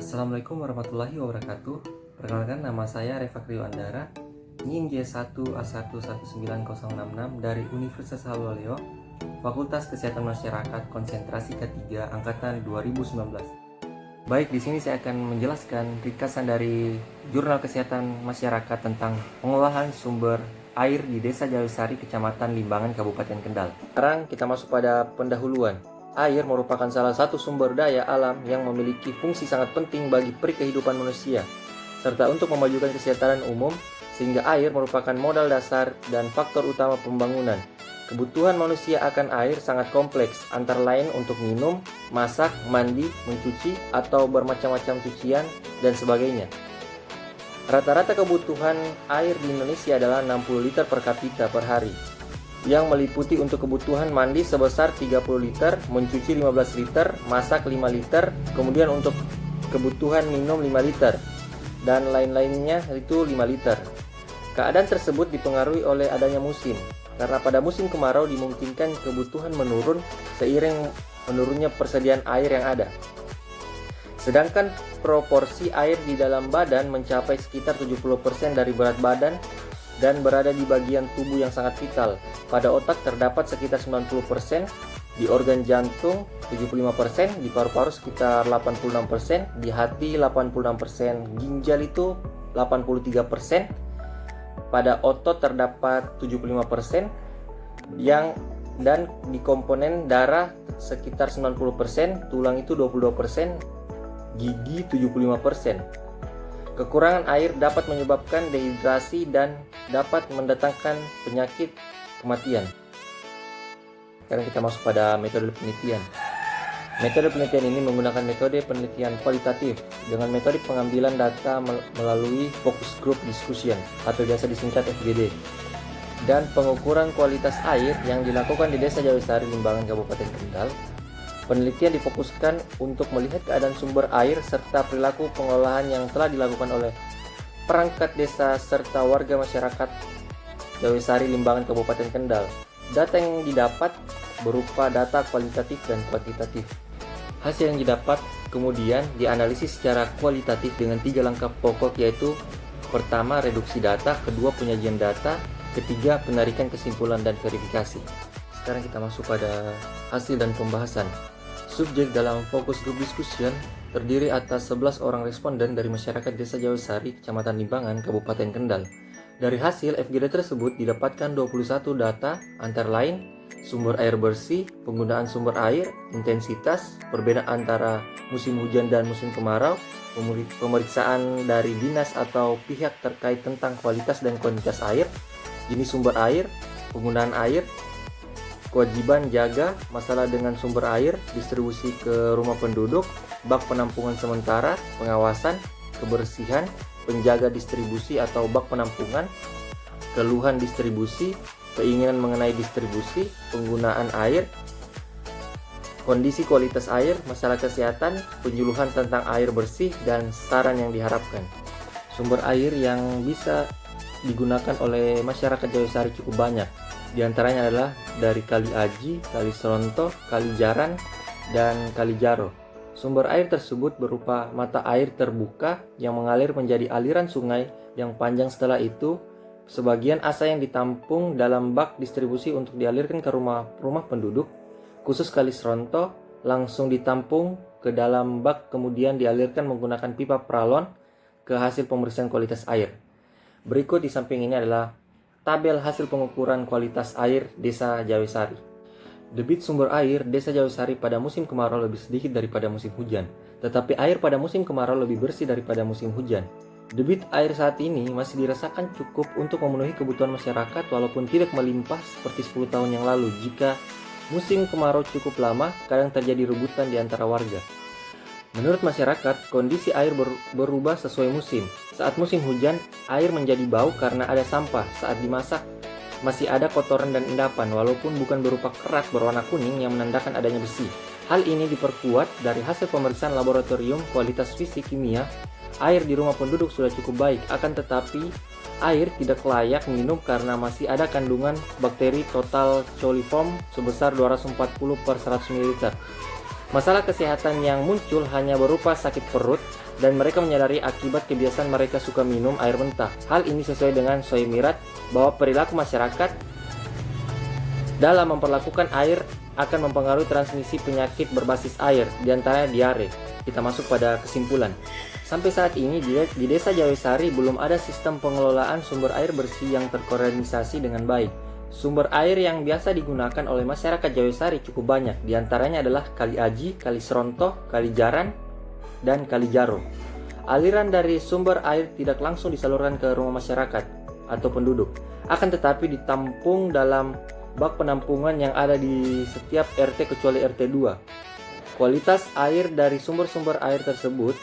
Assalamualaikum warahmatullahi wabarakatuh. Perkenalkan, nama saya Reva Krio Andara, NIM J1A119066 dari Universitas Haloleo, Fakultas Kesehatan Masyarakat Konsentrasi K3 Angkatan 2019. Baik, di sini saya akan menjelaskan ringkasan dari Jurnal Kesehatan Masyarakat tentang pengolahan sumber air di Desa Jawisari, Kecamatan Limbangan, Kabupaten Kendal. Sekarang kita masuk pada pendahuluan. Air merupakan salah satu sumber daya alam yang memiliki fungsi sangat penting bagi kehidupan manusia, serta untuk memajukan kesejahteraan umum, sehingga air merupakan modal dasar dan faktor utama pembangunan. Kebutuhan manusia akan air sangat kompleks, antara lain untuk minum, masak, mandi, mencuci, atau bermacam-macam cucian, dan sebagainya. Rata-rata kebutuhan air di Indonesia adalah 60 liter per kapita per hari, yang meliputi untuk kebutuhan mandi sebesar 30 liter, mencuci 15 liter, masak 5 liter, kemudian untuk kebutuhan minum 5 liter, dan lain-lainnya itu 5 liter. Keadaan tersebut dipengaruhi oleh adanya musim, karena pada musim kemarau dimungkinkan kebutuhan menurun seiring menurunnya persediaan air yang ada. Sedangkan proporsi air di dalam badan mencapai sekitar 70% dari berat badan dan berada di bagian tubuh yang sangat vital. Pada otak terdapat sekitar 90%, di organ jantung 75%, di paru-paru sekitar 86%, di hati 86%, ginjal itu 83%, pada otot terdapat 75%, dan di komponen darah sekitar 90%, tulang itu 22%, gigi 75%. Kekurangan air dapat menyebabkan dehidrasi dan dapat mendatangkan penyakit kematian. Sekarang kita masuk pada metode penelitian. Metode penelitian ini menggunakan metode penelitian kualitatif dengan metode pengambilan data melalui focus group discussion atau biasa disingkat FGD, dan pengukuran kualitas air yang dilakukan di Desa Jawisari, Limbangan, Kabupaten Kendal. Penelitian difokuskan untuk melihat keadaan sumber air serta perilaku pengolahan yang telah dilakukan oleh perangkat desa serta warga masyarakat Jawisari, Limbangan, Kabupaten Kendal. Data yang didapat berupa data kualitatif dan kuantitatif. Hasil yang didapat kemudian dianalisis secara kualitatif dengan 3 langkah pokok, yaitu pertama, reduksi data, kedua, penyajian data, ketiga, penarikan kesimpulan dan verifikasi. Sekarang kita masuk pada hasil dan pembahasan. Subjek dalam fokus group discussion terdiri atas 11 orang responden dari masyarakat Desa Jawisari, Kecamatan Limbangan, Kabupaten Kendal. Dari hasil FGD tersebut didapatkan 21 data, antara lain sumber air bersih, penggunaan sumber air, intensitas, perbedaan antara musim hujan dan musim kemarau, pemeriksaan dari dinas atau pihak terkait tentang kualitas dan kuantitas air, jenis sumber air, penggunaan air, kewajiban jaga, masalah dengan sumber air, distribusi ke rumah penduduk, bak penampungan sementara, pengawasan, kebersihan, penjaga distribusi atau bak penampungan, keluhan distribusi, keinginan mengenai distribusi, penggunaan air, kondisi kualitas air, masalah kesehatan, penyuluhan tentang air bersih, dan saran yang diharapkan. Sumber air yang bisa digunakan oleh masyarakat Jawisari cukup banyak. Di antaranya adalah dari Kali Aji, Kali Seronto, Kali Jaran, dan Kali Jaro. Sumber air tersebut berupa mata air terbuka yang mengalir menjadi aliran sungai yang panjang. Setelah itu, sebagian asa yang ditampung dalam bak distribusi untuk dialirkan ke rumah penduduk. Khusus Kali Seronto langsung ditampung ke dalam bak, kemudian dialirkan menggunakan pipa pralon ke hasil pemeriksaan kualitas air. Berikut di samping ini adalah tabel hasil pengukuran kualitas air Desa Jawisari. Debit sumber air Desa Jawisari pada musim kemarau lebih sedikit daripada musim hujan, tetapi air pada musim kemarau lebih bersih daripada musim hujan. Debit air saat ini masih dirasakan cukup untuk memenuhi kebutuhan masyarakat walaupun tidak melimpah seperti 10 tahun yang lalu. Jika musim kemarau cukup lama, kadang terjadi rebutan di antara warga. Menurut masyarakat, kondisi air berubah sesuai musim. Saat musim hujan, air menjadi bau karena ada sampah. Saat dimasak, masih ada kotoran dan endapan, walaupun bukan berupa kerak berwarna kuning yang menandakan adanya besi. Hal ini diperkuat dari hasil pemeriksaan laboratorium kualitas fisik kimia. Air di rumah penduduk sudah cukup baik, akan tetapi air tidak layak minum karena masih ada kandungan bakteri total coliform sebesar 240 per 100 ml. Masalah kesehatan yang muncul hanya berupa sakit perut, dan mereka menyadari akibat kebiasaan mereka suka minum air mentah. Hal ini sesuai dengan Soemirat bahwa perilaku masyarakat dalam memperlakukan air akan mempengaruhi transmisi penyakit berbasis air, diantaranya diare. Kita masuk pada kesimpulan. Sampai saat ini di Desa Jawesari belum ada sistem pengelolaan sumber air bersih yang terkoordinasi dengan baik. Sumber air yang biasa digunakan oleh masyarakat Jawesari cukup banyak, diantaranya adalah Kali Aji, Kali Serontoh, Kali Jaran, dan Kali Jaro. Aliran dari sumber air tidak langsung disalurkan ke rumah masyarakat atau penduduk, akan tetapi ditampung dalam bak penampungan yang ada di setiap RT kecuali RT 2. Kualitas air dari sumber-sumber air tersebut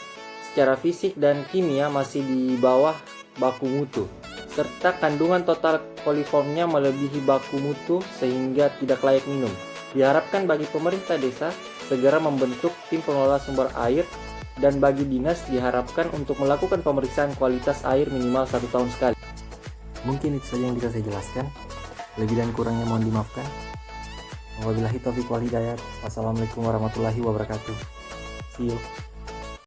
secara fisik dan kimia masih di bawah baku mutu, serta kandungan total koliformnya melebihi baku mutu sehingga tidak layak minum. Diharapkan bagi pemerintah desa segera membentuk tim pengelola sumber air, dan bagi dinas diharapkan untuk melakukan pemeriksaan kualitas air minimal 1 tahun sekali. Mungkin itu saja yang bisa saya jelaskan. Lebih dan kurangnya mohon dimaafkan. Wabillahi taufiq wal hidayah. Wassalamualaikum warahmatullahi wabarakatuh. See you.